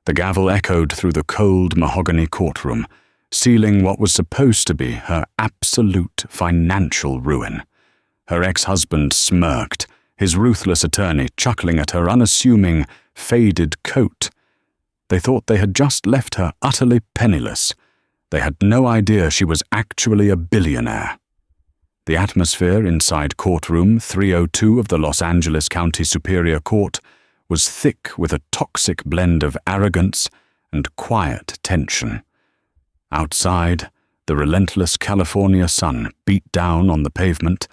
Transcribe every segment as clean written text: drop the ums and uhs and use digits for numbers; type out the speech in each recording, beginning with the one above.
The gavel echoed through the cold mahogany courtroom, sealing what was supposed to be her absolute financial ruin. Her ex-husband smirked, his ruthless attorney chuckling at her unassuming, faded coat. They thought they had just left her utterly penniless. They had no idea she was actually a billionaire. The atmosphere inside courtroom 302 of the Los Angeles County Superior Court was thick with a toxic blend of arrogance and quiet tension. Outside, the relentless California sun beat down on the pavement,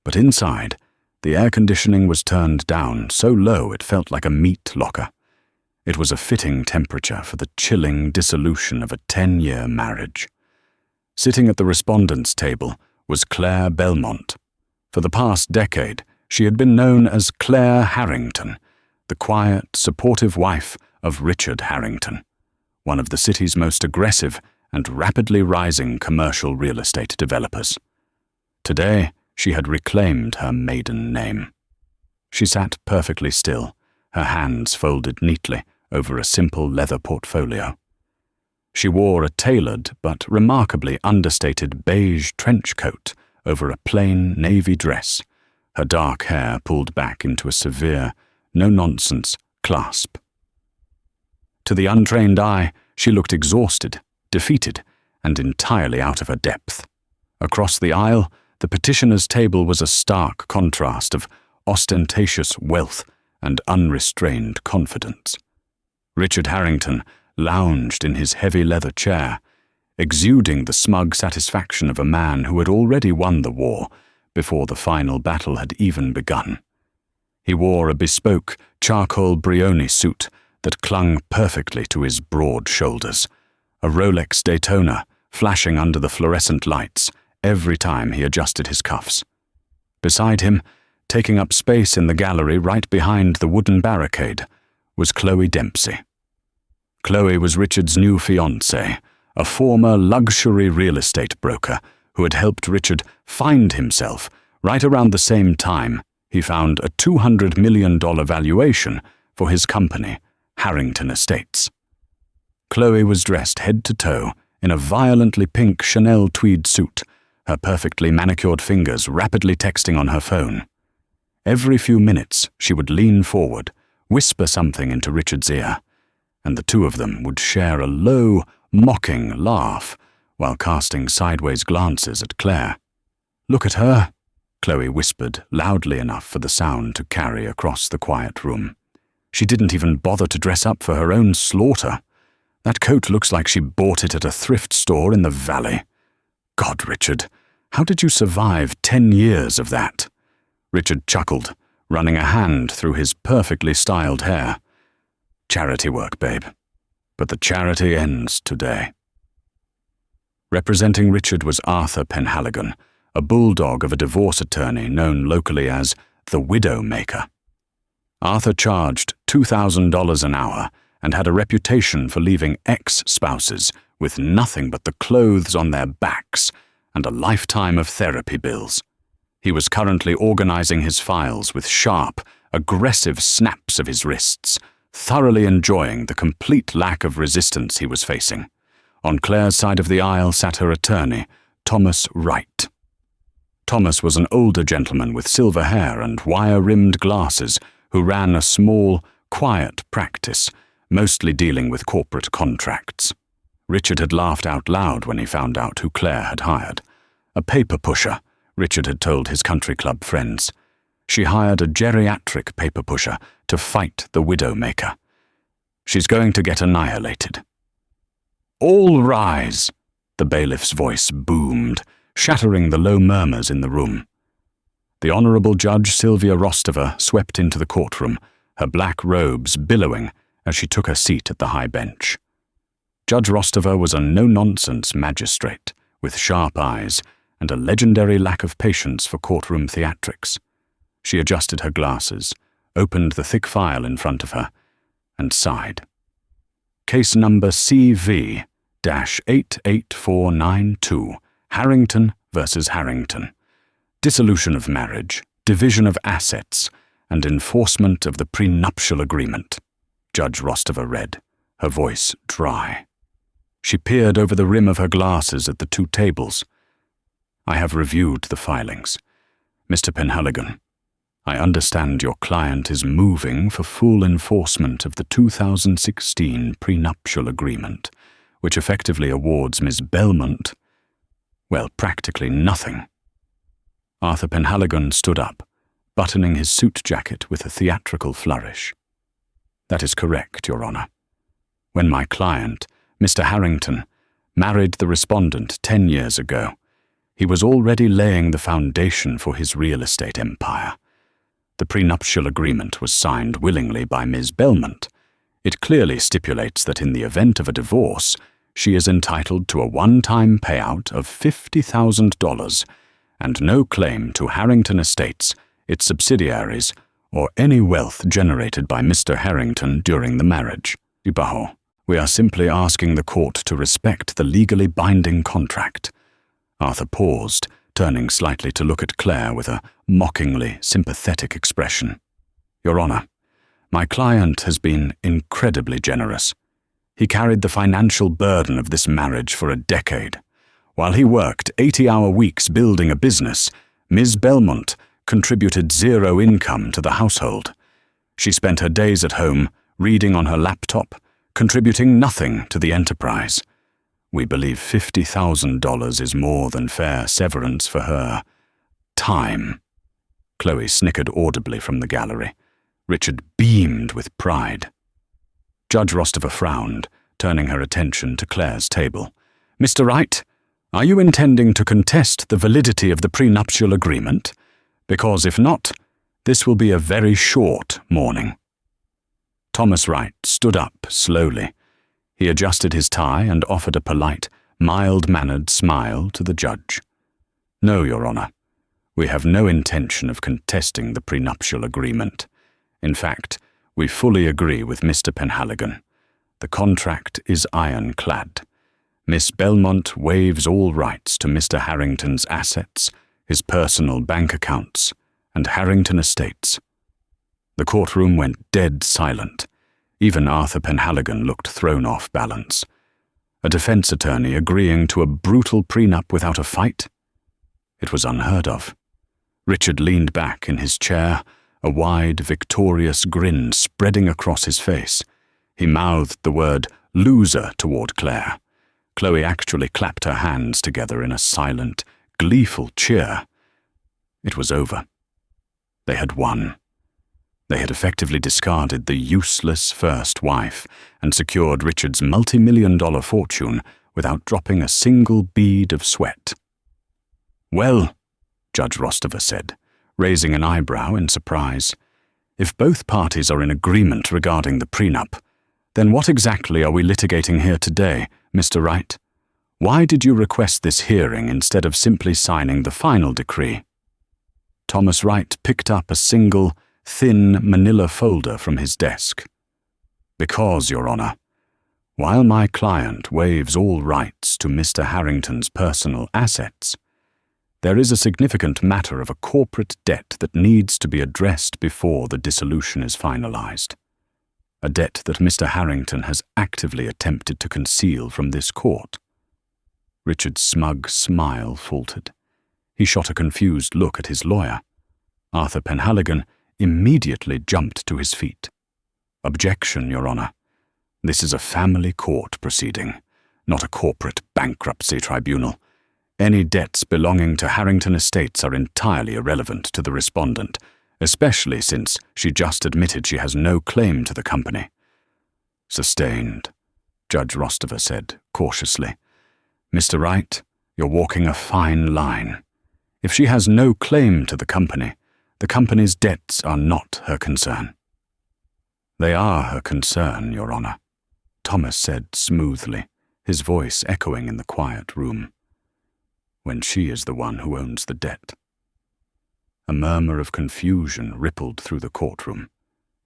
but inside, the air conditioning was turned down so low it felt like a meat locker. It was a fitting temperature for the chilling dissolution of a 10-year marriage. Sitting at the respondents' table was Claire Belmont. For the past decade, she had been known as Claire Harrington, the quiet, supportive wife of Richard Harrington, one of the city's most aggressive and rapidly rising commercial real estate developers. Today, she had reclaimed her maiden name. She sat perfectly still, her hands folded neatly over a simple leather portfolio. She wore a tailored but remarkably understated beige trench coat over a plain navy dress, her dark hair pulled back into a severe, no-nonsense clasp. To the untrained eye, she looked exhausted, defeated, and entirely out of her depth. Across the aisle, the petitioner's table was a stark contrast of ostentatious wealth and unrestrained confidence. Richard Harrington lounged in his heavy leather chair, exuding the smug satisfaction of a man who had already won the war before the final battle had even begun. He wore a bespoke charcoal Brioni suit that clung perfectly to his broad shoulders, a Rolex Daytona flashing under the fluorescent lights every time he adjusted his cuffs. Beside him, taking up space in the gallery right behind the wooden barricade, was Chloe Dempsey. Chloe was Richard's new fiancée, a former luxury real estate broker who had helped Richard find himself right around the same time he found a $200 million valuation for his company, Harrington Estates. Chloe was dressed head to toe in a violently pink Chanel tweed suit, her perfectly manicured fingers rapidly texting on her phone. Every few minutes, she would lean forward, whisper something into Richard's ear, and the two of them would share a low, mocking laugh while casting sideways glances at Claire. "Look at her," Chloe whispered loudly enough for the sound to carry across the quiet room. "She didn't even bother to dress up for her own slaughter. That coat looks like she bought it at a thrift store in the valley. God, Richard, how did you survive 10 years of that?" Richard chuckled, running a hand through his perfectly styled hair. "Charity work, babe. But the charity ends today." Representing Richard was Arthur Penhaligon, a bulldog of a divorce attorney known locally as the Widowmaker. Arthur charged $2,000 an hour and had a reputation for leaving ex-spouses with nothing but the clothes on their backs and a lifetime of therapy bills. He was currently organizing his files with sharp, aggressive snaps of his wrists, thoroughly enjoying the complete lack of resistance he was facing. On Claire's side of the aisle sat her attorney, Thomas Wright. Thomas was an older gentleman with silver hair and wire-rimmed glasses who ran a small, quiet practice, mostly dealing with corporate contracts. Richard had laughed out loud when he found out who Claire had hired. A paper pusher, Richard had told his country club friends. She hired a geriatric paper pusher to fight the Widowmaker. She's going to get annihilated. "All rise," the bailiff's voice boomed, shattering the low murmurs in the room. The Honorable Judge Sylvia Rostova swept into the courtroom, her black robes billowing as she took her seat at the high bench. Judge Rostova was a no-nonsense magistrate with sharp eyes and a legendary lack of patience for courtroom theatrics. She adjusted her glasses, opened the thick file in front of her, and sighed. Case number CV-88492, Harrington versus Harrington. Dissolution of marriage, division of assets, and enforcement of the prenuptial agreement, Judge Rostova read, her voice dry. She peered over the rim of her glasses at the two tables. "I have reviewed the filings. Mr. Penhaligon, I understand your client is moving for full enforcement of the 2016 prenuptial agreement, which effectively awards Miss Belmont, well, practically nothing." Arthur Penhaligon stood up, buttoning his suit jacket with a theatrical flourish. "That is correct, Your Honor. When my client, Mr. Harrington, married the respondent 10 years ago, he was already laying the foundation for his real estate empire. The prenuptial agreement was signed willingly by Ms. Belmont. It clearly stipulates that in the event of a divorce, she is entitled to a one-time payout of $50,000 and no claim to Harrington Estates, its subsidiaries, or any wealth generated by Mr. Harrington during the marriage. Ibaho, we are simply asking the court to respect the legally binding contract." Arthur paused, turning slightly to look at Claire with a mockingly sympathetic expression. "Your Honor, my client has been incredibly generous. He carried the financial burden of this marriage for a decade. While he worked 80-hour weeks building a business, Ms. Belmont contributed zero income to the household. She spent her days at home, reading on her laptop, contributing nothing to the enterprise. We believe $50,000 is more than fair severance for her time." Chloe snickered audibly from the gallery. Richard beamed with pride. Judge Rostover frowned, turning her attention to Claire's table. "Mr. Wright, are you intending to contest the validity of the prenuptial agreement? Because if not, this will be a very short morning." Thomas Wright stood up slowly. He adjusted his tie and offered a polite, mild-mannered smile to the judge. "No, Your Honor. We have no intention of contesting the prenuptial agreement. In fact, we fully agree with Mr. Penhaligon. The contract is ironclad. Miss Belmont waives all rights to Mr. Harrington's assets, his personal bank accounts, and Harrington Estates." The courtroom went dead silent. Even Arthur Penhaligon looked thrown off balance. A defense attorney agreeing to a brutal prenup without a fight? It was unheard of. Richard leaned back in his chair, a wide, victorious grin spreading across his face. He mouthed the word "loser" toward Claire. Chloe actually clapped her hands together in a silent, gleeful cheer. It was over. They had won. They had effectively discarded the useless first wife and secured Richard's multi-million-dollar fortune without dropping a single bead of sweat. "Well," Judge Rostover said, raising an eyebrow in surprise, "if both parties are in agreement regarding the prenup, then what exactly are we litigating here today, Mr. Wright? Why did you request this hearing instead of simply signing the final decree?" Thomas Wright picked up a single, thin manila folder from his desk. "Because, Your Honor, while my client waives all rights to Mr. Harrington's personal assets, there is a significant matter of a corporate debt that needs to be addressed before the dissolution is finalized. A debt that Mr. Harrington has actively attempted to conceal from this court." Richard's smug smile faltered. He shot a confused look at his lawyer. Arthur Penhaligon immediately jumped to his feet. "Objection, Your Honor. This is a family court proceeding, not a corporate bankruptcy tribunal. Any debts belonging to Harrington Estates are entirely irrelevant to the respondent, especially since she just admitted she has no claim to the company." "Sustained," Judge Rostover said, cautiously. "Mr. Wright, you're walking a fine line. If she has no claim to the company's debts are not her concern." "They are her concern, Your Honor," Thomas said smoothly, his voice echoing in the quiet room. "When she is the one who owns the debt." A murmur of confusion rippled through the courtroom.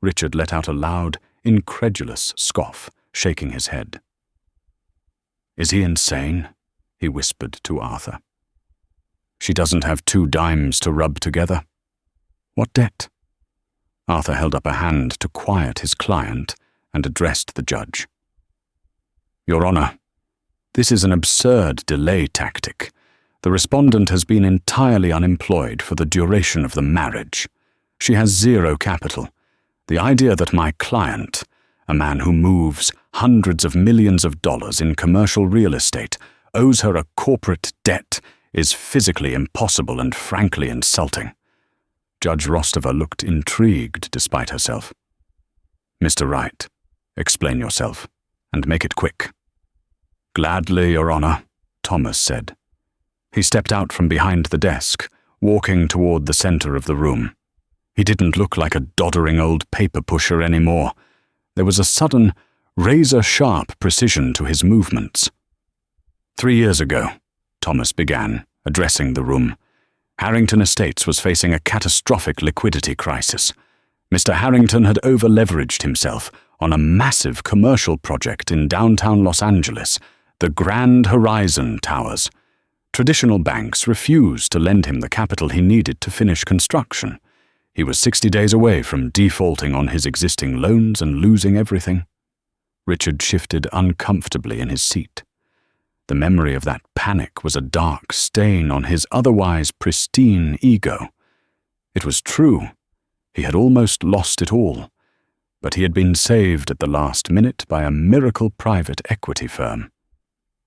Richard let out a loud, incredulous scoff, shaking his head. "Is he insane?" he whispered to Arthur. "She doesn't have 2 dimes to rub together." "What debt?" Arthur held up a hand to quiet his client and addressed the judge. Your Honor, this is an absurd delay tactic. The respondent has been entirely unemployed for the duration of the marriage. She has zero capital. The idea that my client, a man who moves hundreds of millions of dollars in commercial real estate, owes her a corporate debt is physically impossible and frankly insulting. Judge Rostova looked intrigued despite herself. Mr. Wright, explain yourself, and make it quick. Gladly, Your Honor, Thomas said. He stepped out from behind the desk, walking toward the center of the room. He didn't look like a doddering old paper pusher anymore. There was a sudden, razor-sharp precision to his movements. 3 years ago, Thomas began, addressing the room. Harrington Estates was facing a catastrophic liquidity crisis. Mr. Harrington had over-leveraged himself on a massive commercial project in downtown Los Angeles, the Grand Horizon Towers. Traditional banks refused to lend him the capital he needed to finish construction. He was 60 days away from defaulting on his existing loans and losing everything. Richard shifted uncomfortably in his seat. The memory of that panic was a dark stain on his otherwise pristine ego. It was true. He had almost lost it all, but he had been saved at the last minute by a miracle private equity firm.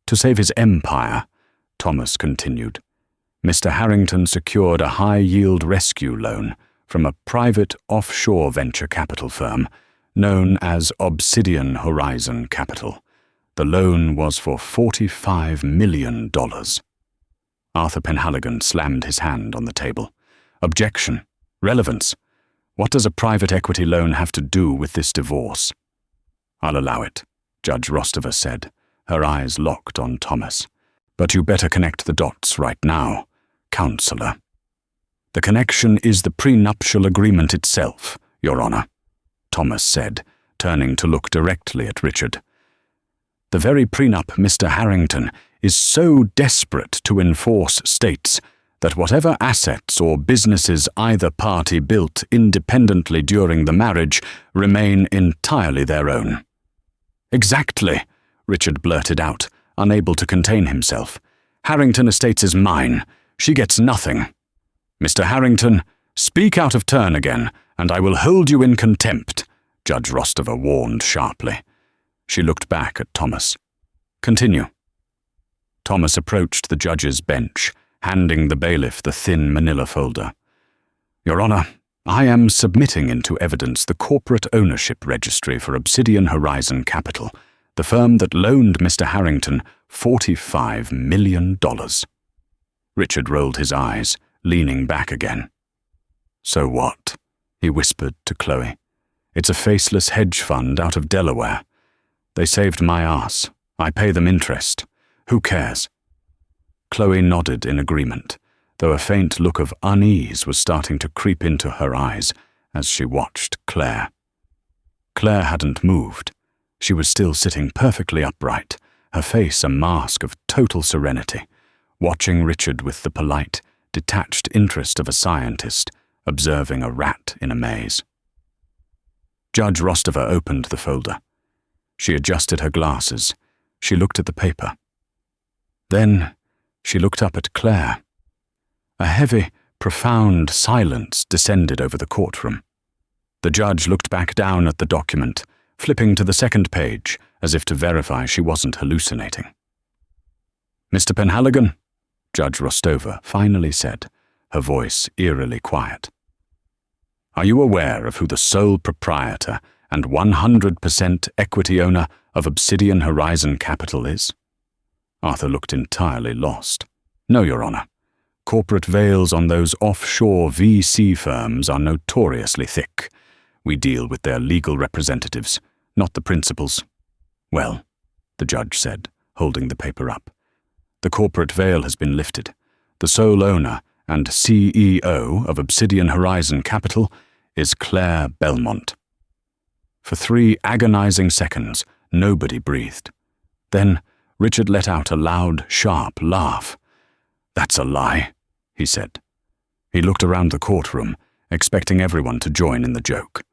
To save his empire, Thomas continued, Mr. Harrington secured a high-yield rescue loan from a private offshore venture capital firm known as Obsidian Horizon Capital. The loan was for $45 million. Arthur Penhaligon slammed his hand on the table. Objection. Relevance. What does a private equity loan have to do with this divorce? I'll allow it, Judge Rostova said, her eyes locked on Thomas. But you better connect the dots right now, Counselor. The connection is the prenuptial agreement itself, Your Honor, Thomas said, turning to look directly at Richard. The very prenup Mr. Harrington is so desperate to enforce states that whatever assets or businesses either party built independently during the marriage remain entirely their own. Exactly, Richard blurted out, unable to contain himself. Harrington Estates is mine. She gets nothing. Mr. Harrington, speak out of turn again, and I will hold you in contempt, Judge Rostova warned sharply. She looked back at Thomas. Continue. Thomas approached the judge's bench, handing the bailiff the thin manila folder. Your Honor, I am submitting into evidence the corporate ownership registry for Obsidian Horizon Capital, the firm that loaned Mr. Harrington $45 million. Richard rolled his eyes, leaning back again. So what? He whispered to Chloe. It's a faceless hedge fund out of Delaware. They saved my ass. I pay them interest. Who cares? Chloe nodded in agreement, though a faint look of unease was starting to creep into her eyes as she watched Claire. Claire hadn't moved. She was still sitting perfectly upright, her face a mask of total serenity, watching Richard with the polite, detached interest of a scientist observing a rat in a maze. Judge Rostova opened the folder. She adjusted her glasses. She looked at the paper. Then she looked up at Claire. A heavy, profound silence descended over the courtroom. The judge looked back down at the document, flipping to the second page as if to verify she wasn't hallucinating. Mr. Penhaligon, Judge Rostova finally said, her voice eerily quiet. Are you aware of who the sole proprietor and 100% equity owner of Obsidian Horizon Capital is? Arthur looked entirely lost. No, Your Honor. Corporate veils on those offshore VC firms are notoriously thick. We deal with their legal representatives, not the principals. Well, the judge said, holding the paper up. The corporate veil has been lifted. The sole owner and CEO of Obsidian Horizon Capital is Claire Belmont. For 3 agonizing seconds, nobody breathed. Then Richard let out a loud, sharp laugh. That's a lie, he said. He looked around the courtroom, expecting everyone to join in the joke.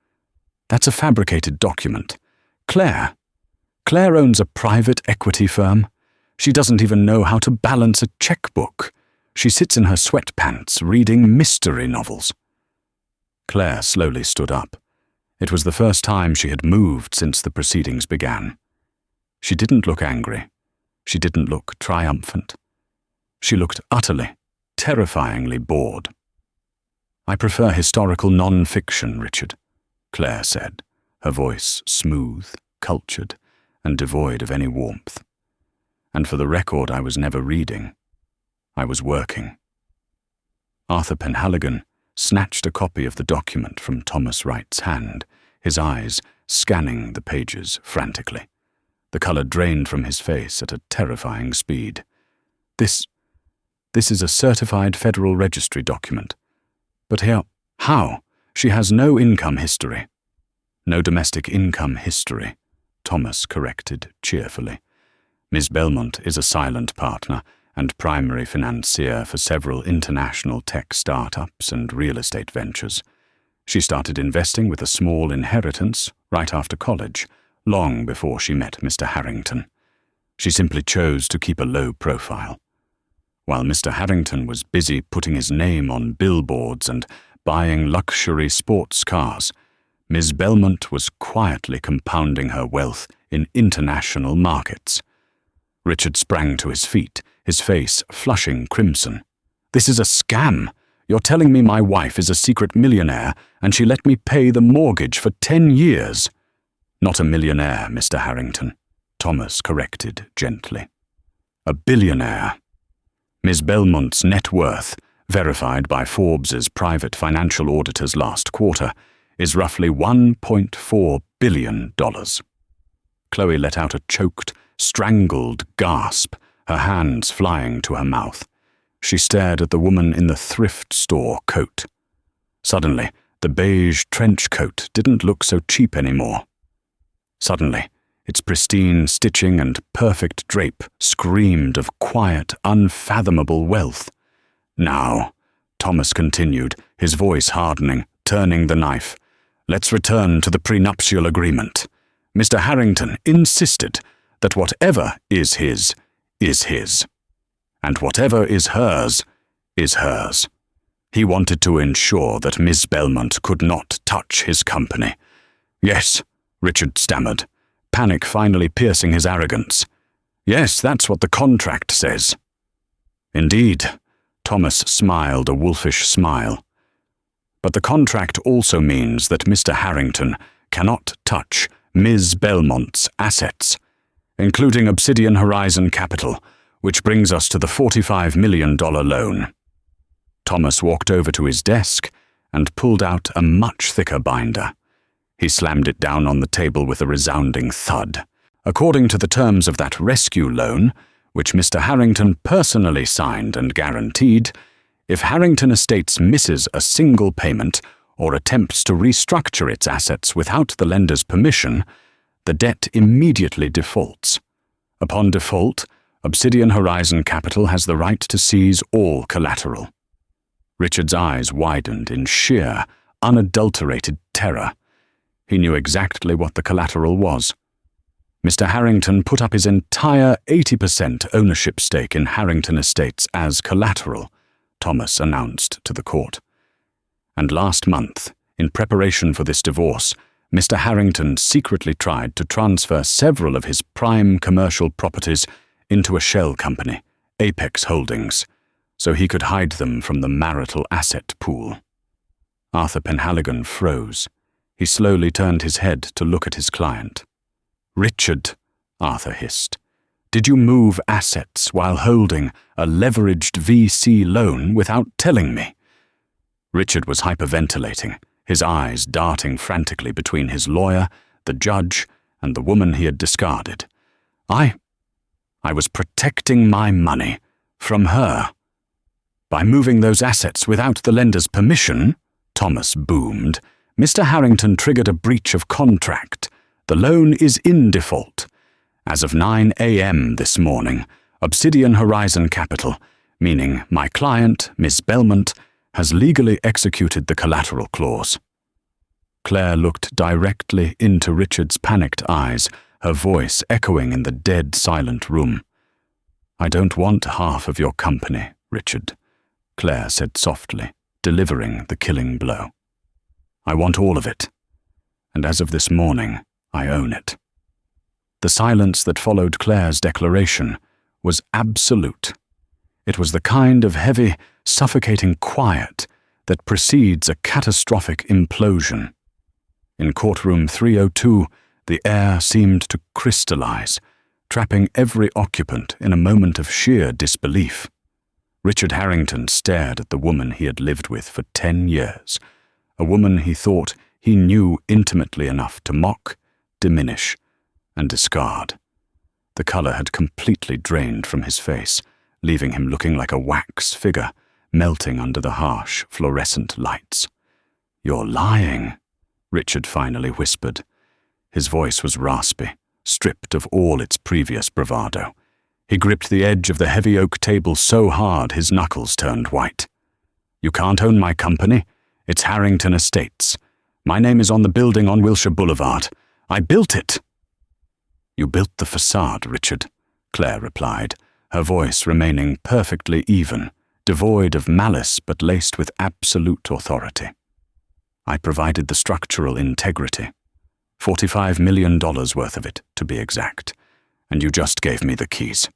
That's a fabricated document. Claire Claire owns a private equity firm. She doesn't even know how to balance a checkbook. She sits in her sweatpants reading mystery novels. Claire slowly stood up. It was the first time she had moved since the proceedings began. She didn't look angry. She didn't look triumphant. She looked utterly, terrifyingly bored. "I prefer historical non-fiction, Richard," Claire said, her voice smooth, cultured, and devoid of any warmth. "And for the record, I was never reading. I was working." Arthur Penhaligon snatched a copy of the document from Thomas Wright's hand, his eyes scanning the pages frantically. The color drained from his face at a terrifying speed. This is a certified Federal Registry document. But how? She has no income history." "No domestic income history," Thomas corrected cheerfully. "Miss Belmont is a silent partner and primary financier for several international tech startups and real estate ventures. She started investing with a small inheritance right after college, long before she met Mr. Harrington. She simply chose to keep a low profile. While Mr. Harrington was busy putting his name on billboards and buying luxury sports cars, Ms. Belmont was quietly compounding her wealth in international markets." Richard sprang to his feet, his face flushing crimson. "This is a scam. You're telling me my wife is a secret millionaire and she let me pay the mortgage for 10 years. "Not a millionaire, Mr. Harrington," Thomas corrected gently. "A billionaire. Ms. Belmont's net worth, verified by Forbes's private financial auditors last quarter, is roughly $1.4 billion. Chloe let out a choked, strangled gasp, her hands flying to her mouth. She stared at the woman in the thrift store coat. Suddenly, the beige trench coat didn't look so cheap anymore. Suddenly, its pristine stitching and perfect drape screamed of quiet, unfathomable wealth. "Now," Thomas continued, his voice hardening, turning the knife, "let's return to the prenuptial agreement. Mr. Harrington insisted that whatever is his, and whatever is hers, is hers. He wanted to ensure that Miss Belmont could not touch his company." "Yes," Richard stammered, panic finally piercing his arrogance. "Yes, that's what the contract says." "Indeed," Thomas smiled a wolfish smile. "But the contract also means that Mr. Harrington cannot touch Ms. Belmont's assets, including Obsidian Horizon Capital, which brings us to the $45 million loan." Thomas walked over to his desk and pulled out a much thicker binder. He slammed it down on the table with a resounding thud. "According to the terms of that rescue loan, which Mr. Harrington personally signed and guaranteed, if Harrington Estates misses a single payment or attempts to restructure its assets without the lender's permission, the debt immediately defaults. Upon default, Obsidian Horizon Capital has the right to seize all collateral." Richard's eyes widened in sheer, unadulterated terror. He knew exactly what the collateral was. Mr. Harrington put up his entire 80% ownership stake in Harrington Estates as collateral, Thomas announced to the court. And last month, in preparation for this divorce, Mr. Harrington secretly tried to transfer several of his prime commercial properties into a shell company, Apex Holdings, so he could hide them from the marital asset pool. Arthur Penhaligon froze. He slowly turned his head to look at his client. "Richard," Arthur hissed, "did you move assets while holding a leveraged VC loan without telling me?" Richard was hyperventilating, his eyes darting frantically between his lawyer, the judge, and the woman he had discarded. I was protecting my money from her. "By moving those assets without the lender's permission," Thomas boomed, "Mr. Harrington triggered a breach of contract. The loan is in default. As of 9 a.m. this morning, Obsidian Horizon Capital, meaning my client, Miss Belmont, has legally executed the collateral clause." Claire looked directly into Richard's panicked eyes, her voice echoing in the dead silent room. "I don't want half of your company, Richard," Claire said softly, delivering the killing blow. "I want all of it, and as of this morning, I own it." The silence that followed Claire's declaration was absolute. It was the kind of heavy, suffocating quiet that precedes a catastrophic implosion. In courtroom 302, the air seemed to crystallize, trapping every occupant in a moment of sheer disbelief. Richard Harrington stared at the woman he had lived with for 10 years, a woman he thought he knew intimately enough to mock, diminish, and discard. The color had completely drained from his face, leaving him looking like a wax figure, melting under the harsh, fluorescent lights. "You're lying," Richard finally whispered. His voice was raspy, stripped of all its previous bravado. He gripped the edge of the heavy oak table so hard his knuckles turned white. "You can't own my company. It's Harrington Estates. My name is on the building on Wilshire Boulevard. I built it." "You built the facade, Richard," Claire replied, her voice remaining perfectly even, devoid of malice but laced with absolute authority. "I provided the structural integrity. $45 million worth of it, to be exact, and you just gave me the keys."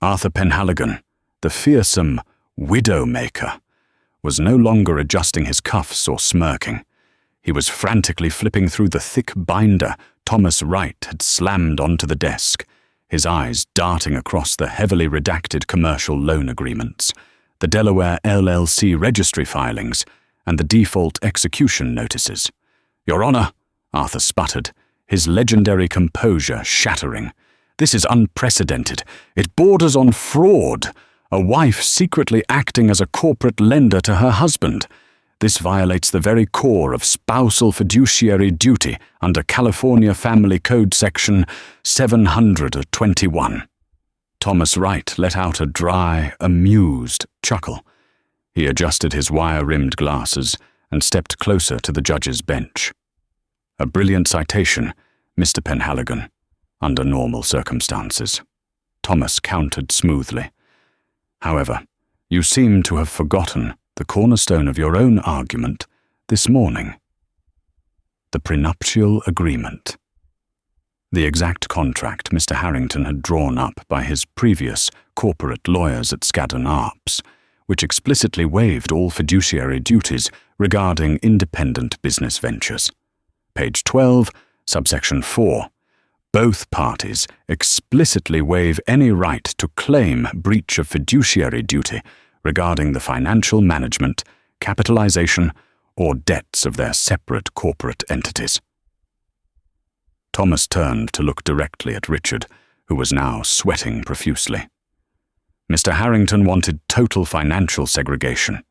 Arthur Penhaligon, the fearsome widow-maker, was no longer adjusting his cuffs or smirking. He was frantically flipping through the thick binder Thomas Wright had slammed onto the desk, his eyes darting across the heavily redacted commercial loan agreements, the Delaware LLC registry filings, and the default execution notices. "Your Honor," Arthur sputtered, his legendary composure shattering. "This is unprecedented. It borders on fraud. A wife secretly acting as a corporate lender to her husband. This violates the very core of spousal fiduciary duty under California Family Code Section 721. Thomas Wright let out a dry, amused chuckle. He adjusted his wire-rimmed glasses and stepped closer to the judge's bench. "A brilliant citation, Mr. Penhaligon, under normal circumstances," Thomas countered smoothly. "However, you seem to have forgotten the cornerstone of your own argument this morning. The prenuptial agreement. The exact contract Mr. Harrington had drawn up by his previous corporate lawyers at Skadden Arps, which explicitly waived all fiduciary duties regarding independent business ventures. Page 12, subsection 4. Both parties explicitly waive any right to claim breach of fiduciary duty regarding the financial management, capitalization, or debts of their separate corporate entities." Thomas turned to look directly at Richard, who was now sweating profusely. Mr. Harrington wanted total financial segregation.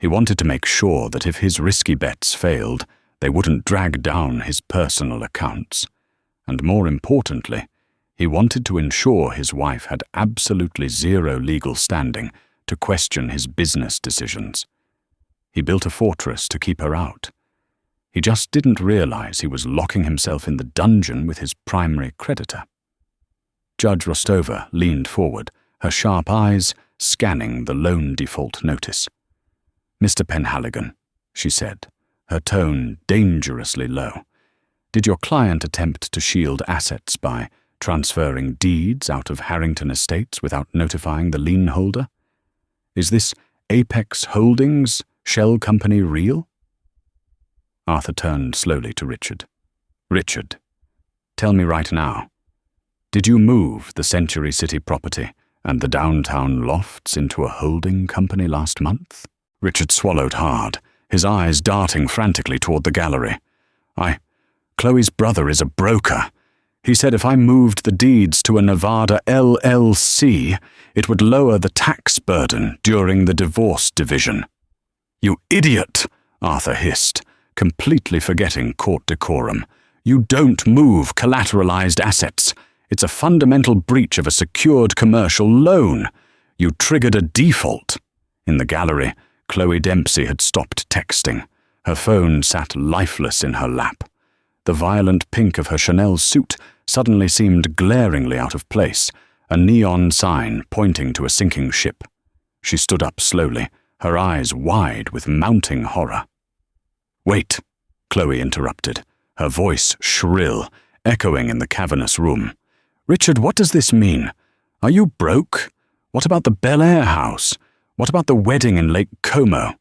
He wanted to make sure that if his risky bets failed, they wouldn't drag down his personal accounts. And more importantly, he wanted to ensure his wife had absolutely zero legal standing to question his business decisions. He built a fortress to keep her out. He just didn't realize he was locking himself in the dungeon with his primary creditor. Judge Rostova leaned forward, her sharp eyes scanning the loan default notice. "Mr. Penhaligon," she said, her tone dangerously low, "did your client attempt to shield assets by transferring deeds out of Harrington Estates without notifying the lien holder? Is this Apex Holdings shell company real?" Arthur turned slowly to Richard. "Richard, tell me right now, did you move the Century City property and the downtown lofts into a holding company last month?" Richard swallowed hard, his eyes darting frantically toward the gallery. Chloe's brother is a broker. He said if I moved the deeds to a Nevada LLC, it would lower the tax burden during the divorce division." "You idiot," Arthur hissed, completely forgetting court decorum. "You don't move collateralized assets. It's a fundamental breach of a secured commercial loan. You triggered a default." In the gallery, Chloe Dempsey had stopped texting. Her phone sat lifeless in her lap. The violent pink of her Chanel suit suddenly seemed glaringly out of place, a neon sign pointing to a sinking ship. She stood up slowly, her eyes wide with mounting horror. "Wait," Chloe interrupted, her voice shrill, echoing in the cavernous room. "Richard, what does this mean? Are you broke? What about the Billionaire house? What about the wedding in Lake Como?"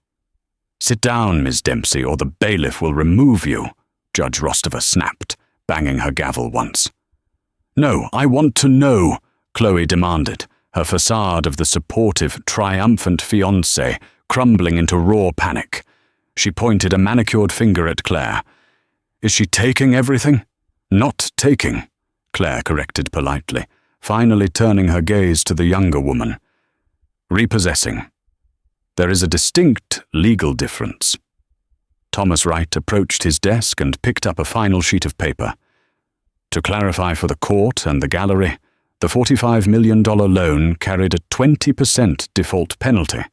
"Sit down, Miss Dempsey, or the bailiff will remove you," Judge Rostova snapped, banging her gavel once. "No, I want to know," Chloe demanded, her facade of the supportive, triumphant fiancé crumbling into raw panic. She pointed a manicured finger at Claire. "Is she taking everything?" "Not taking," Claire corrected politely, finally turning her gaze to the younger woman. "Repossessing. There is a distinct legal difference." Thomas Wright approached his desk and picked up a final sheet of paper. "To clarify for the court and the gallery, the $45 million loan carried a 20% default penalty,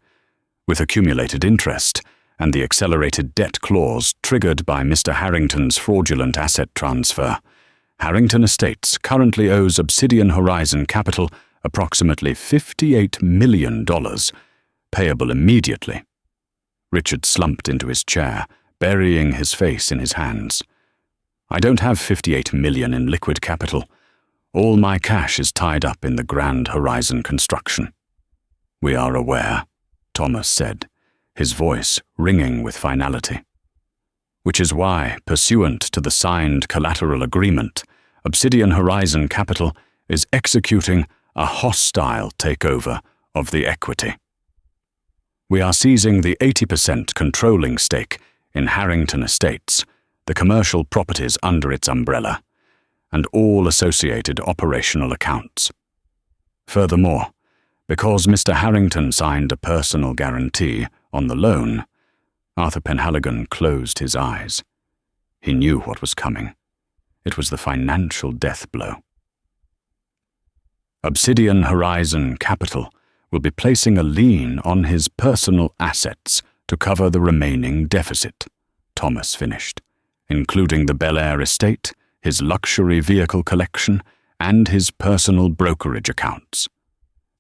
with accumulated interest and the accelerated debt clause triggered by Mr. Harrington's fraudulent asset transfer. Harrington Estates currently owes Obsidian Horizon Capital approximately $58 million, payable immediately." Richard slumped into his chair, burying his face in his hands. "I don't have $58 million in liquid capital. All my cash is tied up in the Grand Horizon construction." "We are aware," Thomas said, his voice ringing with finality. "Which is why, pursuant to the signed collateral agreement, Obsidian Horizon Capital is executing a hostile takeover of the equity. We are seizing the 80% controlling stake in Harrington Estates, the commercial properties under its umbrella, and all associated operational accounts. Furthermore, because Mr. Harrington signed a personal guarantee on the loan," Arthur Penhaligon closed his eyes. He knew what was coming. It was the financial death blow. "Obsidian Horizon Capital will be placing a lien on his personal assets to cover the remaining deficit," Thomas finished, "including the Bel-Air estate, his luxury vehicle collection, and his personal brokerage accounts."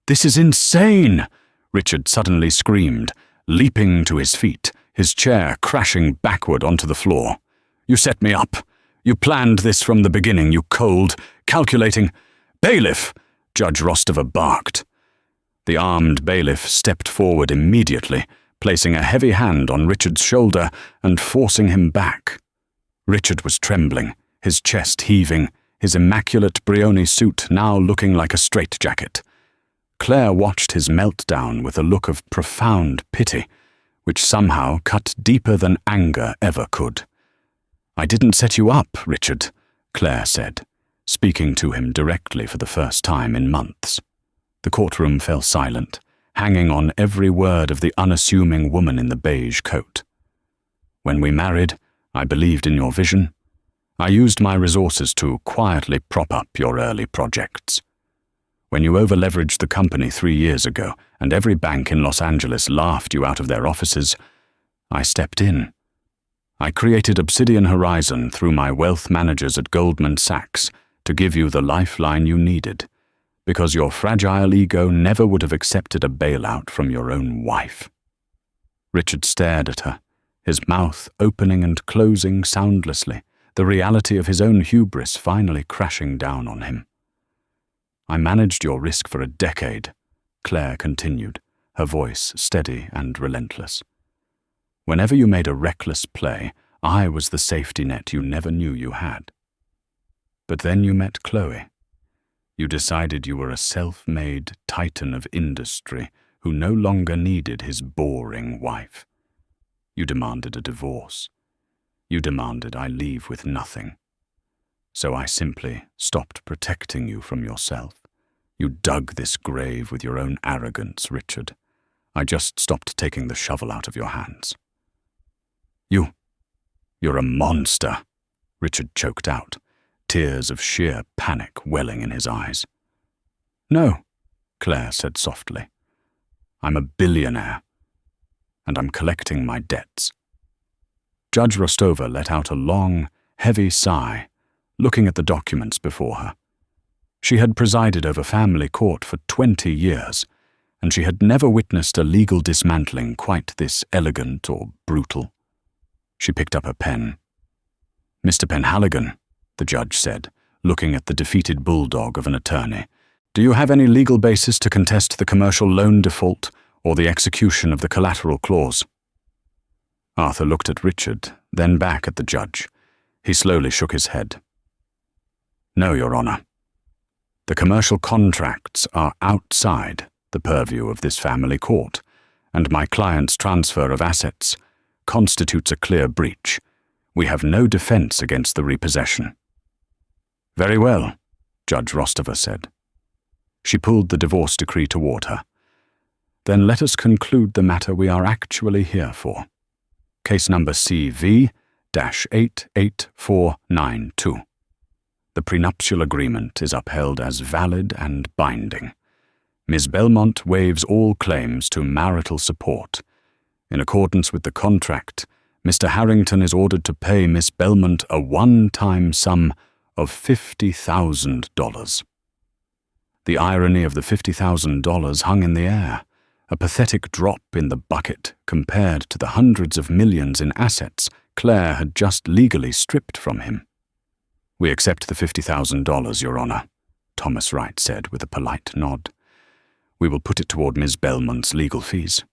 "This is insane!" Richard suddenly screamed, leaping to his feet, his chair crashing backward onto the floor. "You set me up. You planned this from the beginning, you cold, calculating—" "Bailiff!" Judge Rostova barked. The armed bailiff stepped forward immediately, placing a heavy hand on Richard's shoulder and forcing him back. Richard was trembling, his chest heaving, his immaculate Brioni suit now looking like a straitjacket. Claire watched his meltdown with a look of profound pity, which somehow cut deeper than anger ever could. "I didn't set you up, Richard," Claire said, speaking to him directly for the first time in months. The courtroom fell silent, hanging on every word of the unassuming woman in the beige coat. "When we married, I believed in your vision. I used my resources to quietly prop up your early projects. When you over-leveraged the company 3 years ago and every bank in Los Angeles laughed you out of their offices, I stepped in. I created Obsidian Horizon through my wealth managers at Goldman Sachs to give you the lifeline you needed, because your fragile ego never would have accepted a bailout from your own wife." Richard stared at her, his mouth opening and closing soundlessly, the reality of his own hubris finally crashing down on him. "I managed your risk for a decade," Claire continued, her voice steady and relentless. "Whenever you made a reckless play, I was the safety net you never knew you had. But then you met Chloe. You decided you were a self-made titan of industry who no longer needed his boring wife. You demanded a divorce. You demanded I leave with nothing. So I simply stopped protecting you from yourself. You dug this grave with your own arrogance, Richard. I just stopped taking the shovel out of your hands." You're a monster," Richard choked out, tears of sheer panic welling in his eyes. "No," Claire said softly. "I'm a billionaire, and I'm collecting my debts." Judge Rostova let out a long, heavy sigh, looking at the documents before her. She had presided over family court for 20 years, and she had never witnessed a legal dismantling quite this elegant or brutal. She picked up her pen. "Mr. Penhaligon," the judge said, looking at the defeated bulldog of an attorney, "do you have any legal basis to contest the commercial loan default or the execution of the collateral clause?" Arthur looked at Richard, then back at the judge. He slowly shook his head. "No, Your Honor. The commercial contracts are outside the purview of this family court, and my client's transfer of assets constitutes a clear breach. We have no defense against the repossession." "Very well," Judge Rostova said. She pulled the divorce decree toward her. "Then let us conclude the matter we are actually here for. Case number CV-88492. The prenuptial agreement is upheld as valid and binding. Ms. Belmont waives all claims to marital support. In accordance with the contract, Mr. Harrington is ordered to pay Miss Belmont a one-time sum of $50,000. The irony of the $50,000 hung in the air, a pathetic drop in the bucket compared to the hundreds of millions in assets Claire had just legally stripped from him. "We accept the $50,000, Your Honor," Thomas Wright said with a polite nod. "We will put it toward Ms. Belmont's legal fees."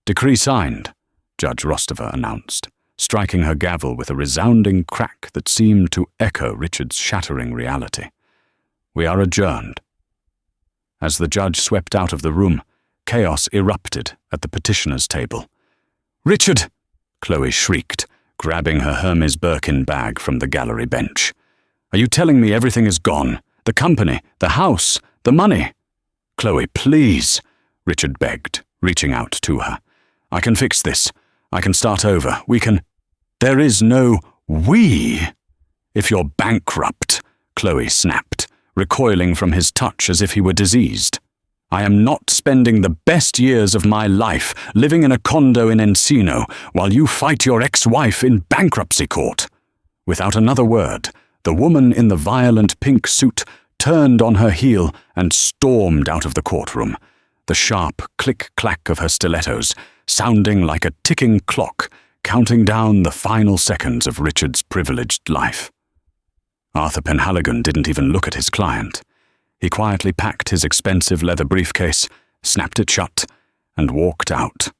"Decree signed," Judge Rostova announced, striking her gavel with a resounding crack that seemed to echo Richard's shattering reality. "We are adjourned." As the judge swept out of the room, chaos erupted at the petitioner's table. "Richard!" Chloe shrieked, grabbing her Hermes Birkin bag from the gallery bench. "Are you telling me everything is gone? The company, the house, the money?" "Chloe, please," Richard begged, reaching out to her. "I can fix this. I can start over. We can—" "There is no we. If you're bankrupt," Chloe snapped, recoiling from his touch as if he were diseased. "I am not spending the best years of my life living in a condo in Encino while you fight your ex-wife in bankruptcy court." Without another word, the woman in the violent pink suit turned on her heel and stormed out of the courtroom, the sharp click-clack of her stilettos sounding like a ticking clock counting down the final seconds of Richard's privileged life. Arthur Penhaligon didn't even look at his client. He quietly packed his expensive leather briefcase, snapped it shut, and walked out,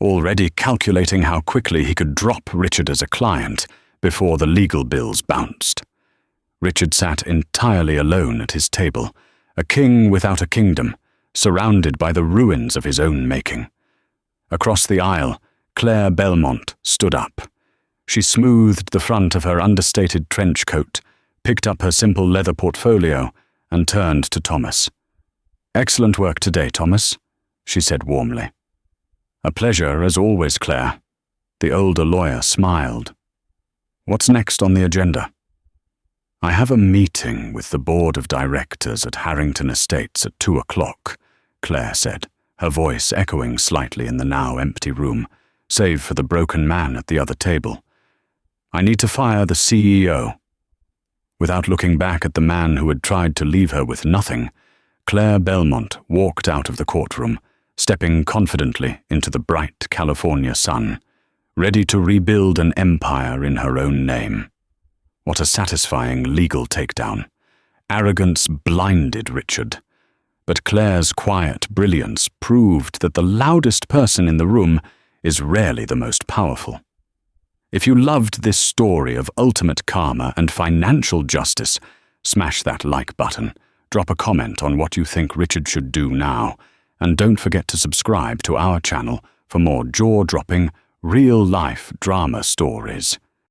already calculating how quickly he could drop Richard as a client before the legal bills bounced. Richard sat entirely alone at his table, a king without a kingdom, surrounded by the ruins of his own making. Across the aisle, Claire Belmont stood up. She smoothed the front of her understated trench coat, picked up her simple leather portfolio, and turned to Thomas. "Excellent work today, Thomas," she said warmly. "A pleasure, as always, Claire." The older lawyer smiled. "What's next on the agenda?" "I have a meeting with the board of directors at Harrington Estates at 2:00, Claire said, her voice echoing slightly in the now empty room, save for the broken man at the other table. "I need to fire the CEO." Without looking back at the man who had tried to leave her with nothing, Claire Belmont walked out of the courtroom, stepping confidently into the bright California sun, ready to rebuild an empire in her own name. What a satisfying legal takedown. Arrogance blinded Richard, but Claire's quiet brilliance proved that the loudest person in the room is rarely the most powerful. If you loved this story of ultimate karma and financial justice, smash that like button, drop a comment on what you think Richard should do now, and don't forget to subscribe to our channel for more jaw-dropping, real-life drama stories.